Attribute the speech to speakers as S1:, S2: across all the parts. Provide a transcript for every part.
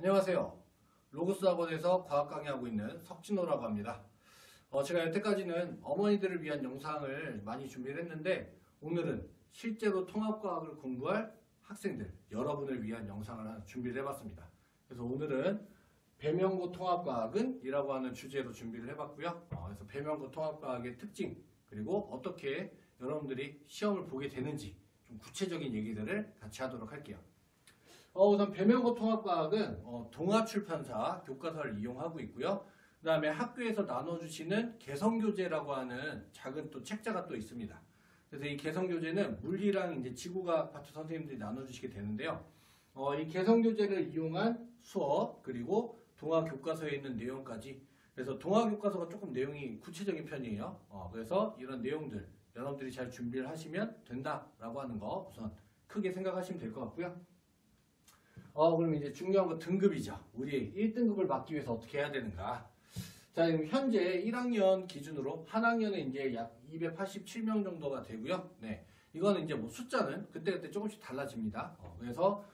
S1: 안녕하세요. 로고스 학원에서 과학 강의하고 있는 석진호라고 합니다. 제가 여태까지는 어머니들을 위한 영상을 많이 준비를 했는데 오늘은 실제로 통합과학을 공부할 학생들, 여러분을 위한 영상을 하나 준비를 해봤습니다. 그래서 오늘은 배명고 통합과학은? 이라고 하는 주제로 준비를 해봤고요. 그래서 배명고 통합과학의 특징, 그리고 어떻게 여러분들이 시험을 보게 되는지 좀 구체적인 얘기들을 같이 하도록 할게요. 우선 배명고 통합과학은 동아출판사 교과서를 이용하고 있고요. 그 다음에 학교에서 나눠주시는 개성교재라고 하는 작은 또 책자가 또 있습니다. 그래서 이 개성교재는 물리랑 이제 지구과학 파트 선생님들이 나눠주시게 되는데요. 이 개성교재를 이용한 수업, 그리고 동아교과서에 있는 내용까지. 그래서 동아교과서가 조금 내용이 구체적인 편이에요. 그래서 이런 내용들 여러분들이 잘 준비를 하시면 된다라고 하는 거 우선 크게 생각하시면 될 것 같고요. 그럼 이제 중요한 건 등급이죠. 우리 1등급을 받기 위해서 어떻게 해야 되는가. 자, 지금 현재 1학년 기준으로 한 학년에 이제 약 287명 정도가 되고요. 네. 이거는 이제 뭐 숫자는 그때그때 조금씩 달라집니다. 그래서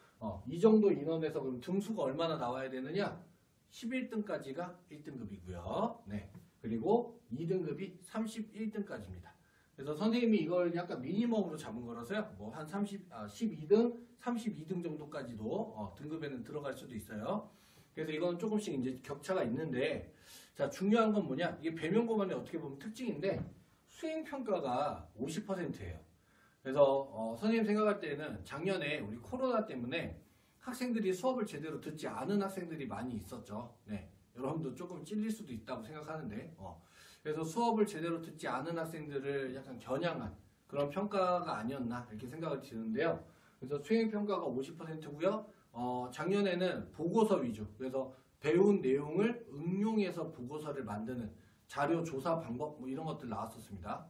S1: 이 정도 인원에서 그럼 등수가 얼마나 나와야 되느냐? 11등까지가 1등급이고요. 네. 그리고 2등급이 31등까지입니다. 그래서 선생님이 이걸 약간 미니멈으로 잡은 거라서요. 뭐 한 12등, 32등 정도까지도 등급에는 들어갈 수도 있어요. 그래서 이거는 조금씩 이제 격차가 있는데, 자, 중요한 건 뭐냐? 이게 배명고만의 어떻게 보면 특징인데, 수행평가가 50%예요. 그래서 선생님 생각할 때는 작년에 우리 코로나 때문에 학생들이 수업을 제대로 듣지 않은 학생들이 많이 있었죠. 네. 여러분도 조금 찔릴 수도 있다고 생각하는데, 그래서 수업을 제대로 듣지 않은 학생들을 약간 겨냥한 그런 평가가 아니었나 이렇게 생각이 드는데요. 그래서 수행평가가 50%고요. 작년에는 보고서 위주. 그래서 배운 내용을 응용해서 보고서를 만드는 자료 조사 방법 뭐 이런 것들 나왔었습니다.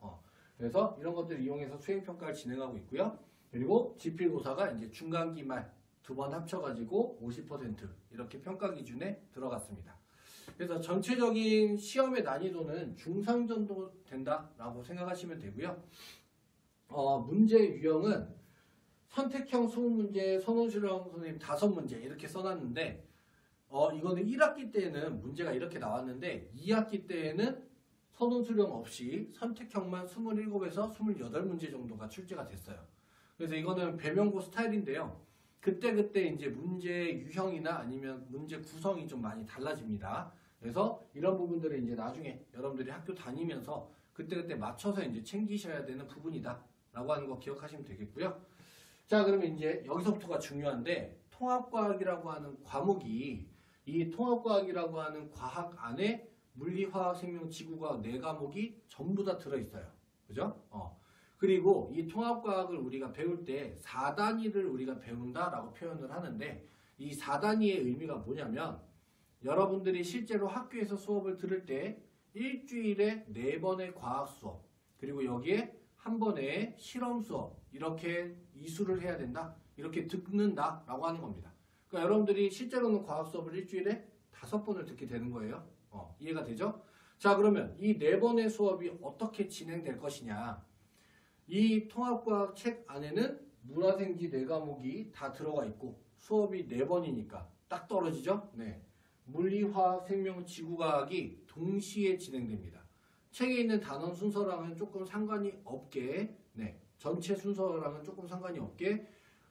S1: 그래서 이런 것들을 이용해서 수행평가를 진행하고 있고요. 그리고 지필고사가 이제 중간기 말 두 번 합쳐가지고 50% 이렇게 평가 기준에 들어갔습니다. 그래서 전체적인 시험의 난이도는 중상 정도 된다라고 생각하시면 되고요. 문제 유형은 선택형 20문제, 선호수령 선생님 5문제 이렇게 써놨는데 이거는 1학기 때에는 문제가 이렇게 나왔는데 2학기 때에는 선호수령 없이 선택형만 27에서 28문제 정도가 출제가 됐어요. 그래서 이거는 배명고 스타일인데요. 그때 이제 문제 유형이나 아니면 문제 구성이 좀 많이 달라집니다. 그래서 이런 부분들을 이제 나중에 여러분들이 학교 다니면서 그때 맞춰서 이제 챙기셔야 되는 부분이다 라고 하는 거 기억하시면 되겠고요. 자, 그러면 이제 여기서부터가 중요한데 통합과학이라고 하는 과목이 이 통합과학이라고 하는 과학 안에 물리, 화학, 생명, 지구과학 4과목이 전부 다 들어있어요. 그죠? 그리고 이 통합과학을 우리가 배울 때 4단위를 우리가 배운다라고 표현을 하는데 이 4단위의 의미가 뭐냐면 여러분들이 실제로 학교에서 수업을 들을 때 일주일에 4번의 과학 수업 그리고 여기에 한 번의 실험 수업 이렇게 이수를 해야 된다 이렇게 듣는다 라고 하는 겁니다. 그러니까 여러분들이 실제로는 과학 수업을 일주일에 5번을 듣게 되는 거예요. 이해가 되죠? 자, 그러면 이 4번의 수업이 어떻게 진행될 것이냐. 이 통합과학 책 안에는 문화생지 4과목이 다 들어가 있고 수업이 4번이니까 딱 떨어지죠? 네. 물리, 화학, 생명, 지구과학이 동시에 진행됩니다. 책에 있는 단원 순서랑은 조금 상관이 없게, 네, 전체 순서랑은 조금 상관이 없게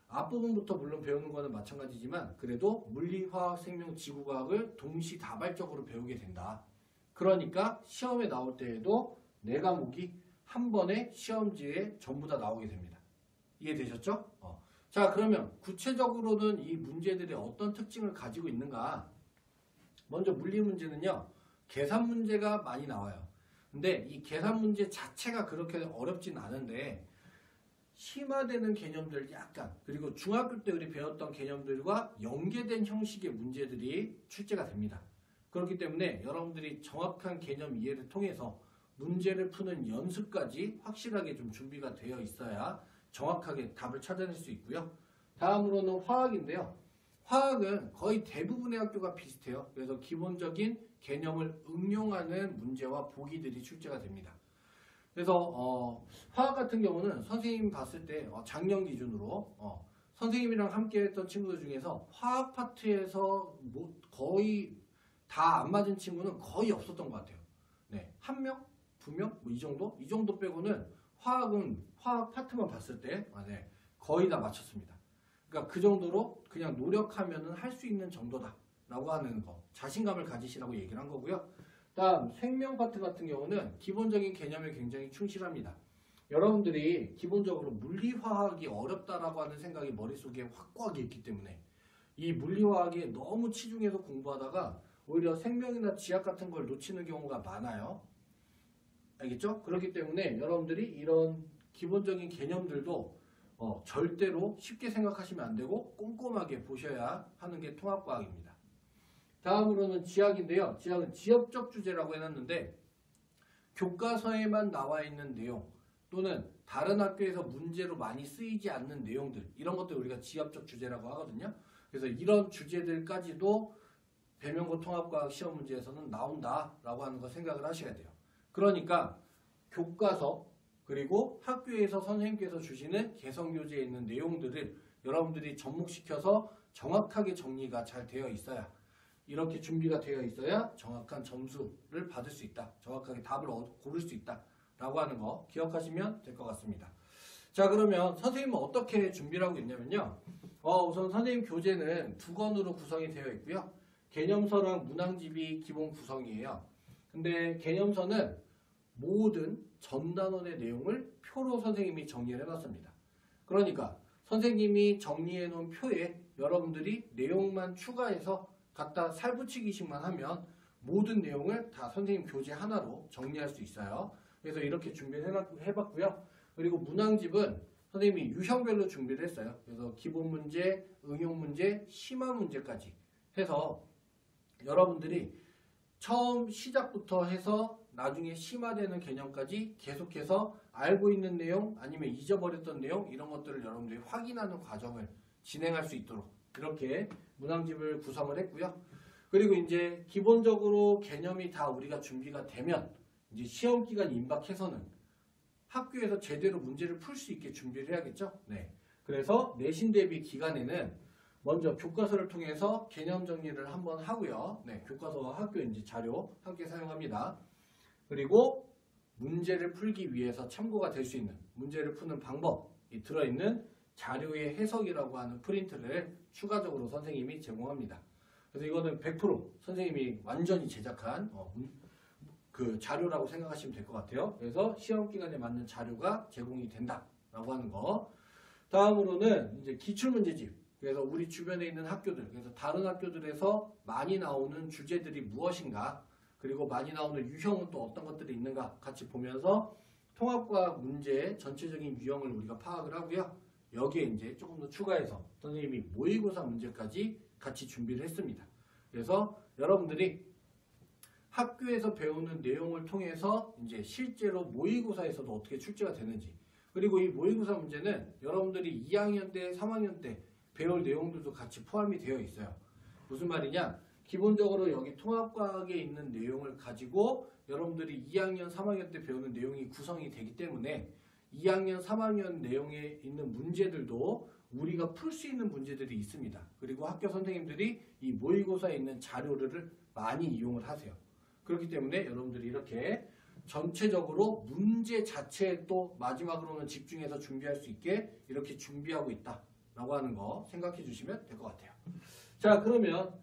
S1: 앞부분부터 물론 배우는 거는 마찬가지지만 그래도 물리, 화학, 생명, 지구과학을 동시다발적으로 배우게 된다. 그러니까 시험에 나올 때에도 4과목이 한 번에 시험지에 전부 다 나오게 됩니다. 이해되셨죠? 자, 그러면 구체적으로는 이 문제들이 어떤 특징을 가지고 있는가? 먼저 물리 문제는요. 계산 문제가 많이 나와요. 근데 이 계산 문제 자체가 그렇게 어렵진 않은데 심화되는 개념들 약간 그리고 중학교 때 우리 배웠던 개념들과 연계된 형식의 문제들이 출제가 됩니다. 그렇기 때문에 여러분들이 정확한 개념 이해를 통해서 문제를 푸는 연습까지 확실하게 좀 준비가 되어 있어야 정확하게 답을 찾아낼 수 있고요. 다음으로는 화학인데요. 화학은 거의 대부분의 학교가 비슷해요. 그래서 기본적인 개념을 응용하는 문제와 보기들이 출제가 됩니다. 그래서 화학 같은 경우는 선생님 봤을 때 작년 기준으로 선생님이랑 함께 했던 친구들 중에서 화학 파트에서 거의 다 안 맞은 친구는 거의 없었던 것 같아요. 네, 한 명, 두 명, 뭐 이 정도? 이 정도 빼고는 화학 파트만 봤을 때 네, 거의 다 맞췄습니다. 그러니까 그 정도로 그냥 노력하면은 할 수 있는 정도다 라고 하는 거, 자신감을 가지시라고 얘기를 한 거고요. 다음 생명 파트 같은 경우는 기본적인 개념에 굉장히 충실합니다. 여러분들이 기본적으로 물리화학이 어렵다라고 하는 생각이 머릿속에 확고하게 있기 때문에 이 물리화학에 너무 치중해서 공부하다가 오히려 생명이나 지학 같은 걸 놓치는 경우가 많아요. 알겠죠? 그렇기 때문에 여러분들이 이런 기본적인 개념들도 절대로 쉽게 생각하시면 안 되고 꼼꼼하게 보셔야 하는 게 통합과학입니다. 다음으로는 지학인데요. 지학은 지역적 주제라고 해놨는데 교과서에만 나와 있는 내용 또는 다른 학교에서 문제로 많이 쓰이지 않는 내용들, 이런 것들 우리가 지역적 주제라고 하거든요. 그래서 이런 주제들까지도 배명고 통합과학 시험 문제에서는 나온다라고 하는 거 생각을 하셔야 돼요. 그러니까 교과서 그리고 학교에서 선생님께서 주시는 개성교재에 있는 내용들을 여러분들이 접목시켜서 정확하게 정리가 잘 되어 있어야, 이렇게 준비가 되어 있어야 정확한 점수를 받을 수 있다. 정확하게 답을 고를 수 있다. 라고 하는 거 기억하시면 될 것 같습니다. 자, 그러면 선생님은 어떻게 준비를 하고 있냐면요. 우선 선생님 교재는 2권으로 구성이 되어 있고요. 개념서랑 문항집이 기본 구성이에요. 근데 개념서는 모든 전 단원의 내용을 표로 선생님이 정리를 해놨습니다. 그러니까 선생님이 정리해 놓은 표에 여러분들이 내용만 추가해서 갖다 살붙이기식만 하면 모든 내용을 다 선생님 교재 하나로 정리할 수 있어요. 그래서 이렇게 준비를 해봤고요. 그리고 문항집은 선생님이 유형별로 준비를 했어요. 그래서 기본 문제, 응용 문제, 심화 문제까지 해서 여러분들이 처음 시작부터 해서 나중에 심화되는 개념까지 계속해서 알고 있는 내용 아니면 잊어버렸던 내용 이런 것들을 여러분들이 확인하는 과정을 진행할 수 있도록 그렇게 문항집을 구성을 했고요. 그리고 이제 기본적으로 개념이 다 우리가 준비가 되면 이제 시험 기간 임박해서는 학교에서 제대로 문제를 풀 수 있게 준비를 해야겠죠. 네. 그래서 내신 대비 기간에는 먼저 교과서를 통해서 개념 정리를 한번 하고요. 네, 교과서와 학교 이제 자료 함께 사용합니다. 그리고 문제를 풀기 위해서 참고가 될 수 있는 문제를 푸는 방법이 들어있는 자료의 해석이라고 하는 프린트를 추가적으로 선생님이 제공합니다. 그래서 이거는 100% 선생님이 완전히 제작한 그 자료라고 생각하시면 될 것 같아요. 그래서 시험 기간에 맞는 자료가 제공이 된다라고 하는 거. 다음으로는 이제 기출문제집. 그래서 우리 주변에 있는 학교들, 그래서 다른 학교들에서 많이 나오는 주제들이 무엇인가, 그리고 많이 나오는 유형은 또 어떤 것들이 있는가 같이 보면서 통합과학 문제의 전체적인 유형을 우리가 파악을 하고요. 여기에 이제 조금 더 추가해서 선생님이 모의고사 문제까지 같이 준비를 했습니다. 그래서 여러분들이 학교에서 배우는 내용을 통해서 이제 실제로 모의고사에서도 어떻게 출제가 되는지, 그리고 이 모의고사 문제는 여러분들이 2학년 때, 3학년 때 배울 내용들도 같이 포함이 되어 있어요. 무슨 말이냐? 기본적으로 여기 통합과학에 있는 내용을 가지고 여러분들이 2학년, 3학년 때 배우는 내용이 구성이 되기 때문에 2학년, 3학년 내용에 있는 문제들도 우리가 풀 수 있는 문제들이 있습니다. 그리고 학교 선생님들이 이 모의고사에 있는 자료를 많이 이용을 하세요. 그렇기 때문에 여러분들이 이렇게 전체적으로 문제 자체에 또 마지막으로는 집중해서 준비할 수 있게 이렇게 준비하고 있다라고 하는 거 생각해 주시면 될 것 같아요. 자, 그러면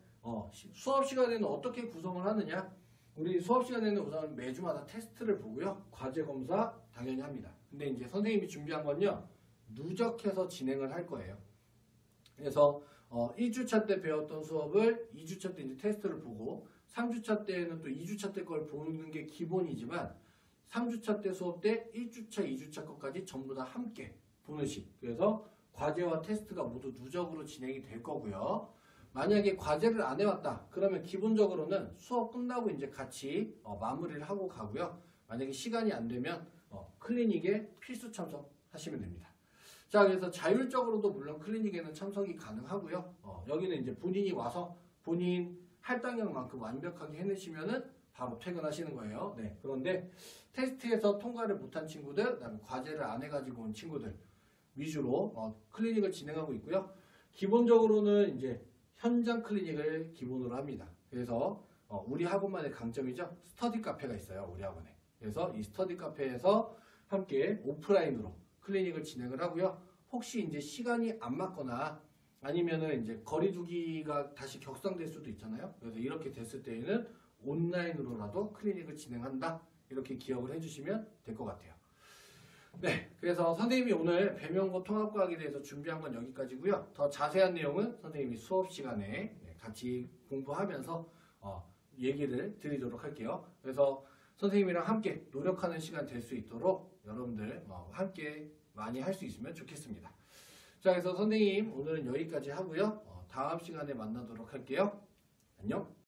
S1: 수업 시간에는 어떻게 구성을 하느냐? 우리 수업 시간에는 우선 매주마다 테스트를 보고요. 과제 검사 당연히 합니다. 근데 이제 선생님이 준비한 건요. 누적해서 진행을 할 거예요. 그래서 1주차 때 배웠던 수업을 2주차 때 이제 테스트를 보고 3주차 때는 또 2주차 때 걸 보는 게 기본이지만 3주차 때 수업 때 1주차, 2주차 것까지 전부 다 함께 보는 식. 그래서 과제와 테스트가 모두 누적으로 진행이 될 거고요. 만약에 과제를 안 해왔다. 그러면 기본적으로는 수업 끝나고 이제 같이 마무리를 하고 가고요. 만약에 시간이 안 되면 클리닉에 필수 참석하시면 됩니다. 자, 그래서 자율적으로도 물론 클리닉에는 참석이 가능하고요. 여기는 이제 본인이 와서 본인 할당량만큼 완벽하게 해내시면은 바로 퇴근하시는 거예요. 네. 그런데 테스트에서 통과를 못한 친구들, 그다음에 과제를 안 해가지고 온 친구들, 위주로 클리닉을 진행하고 있고요. 기본적으로는 이제 현장 클리닉을 기본으로 합니다. 그래서 우리 학원만의 강점이죠. 스터디 카페가 있어요. 우리 학원에. 그래서 이 스터디 카페에서 함께 오프라인으로 클리닉을 진행을 하고요. 혹시 이제 시간이 안 맞거나 아니면은 이제 거리두기가 다시 격상될 수도 있잖아요. 그래서 이렇게 됐을 때에는 온라인으로라도 클리닉을 진행한다. 이렇게 기억을 해주시면 될 것 같아요. 네, 그래서 선생님이 오늘 배명고 통합과학에 대해서 준비한 건 여기까지고요. 더 자세한 내용은 선생님이 수업 시간에 같이 공부하면서 얘기를 드리도록 할게요. 그래서 선생님이랑 함께 노력하는 시간 될 수 있도록 여러분들 함께 많이 할 수 있으면 좋겠습니다. 자, 그래서 선생님 오늘은 여기까지 하고요. 다음 시간에 만나도록 할게요. 안녕.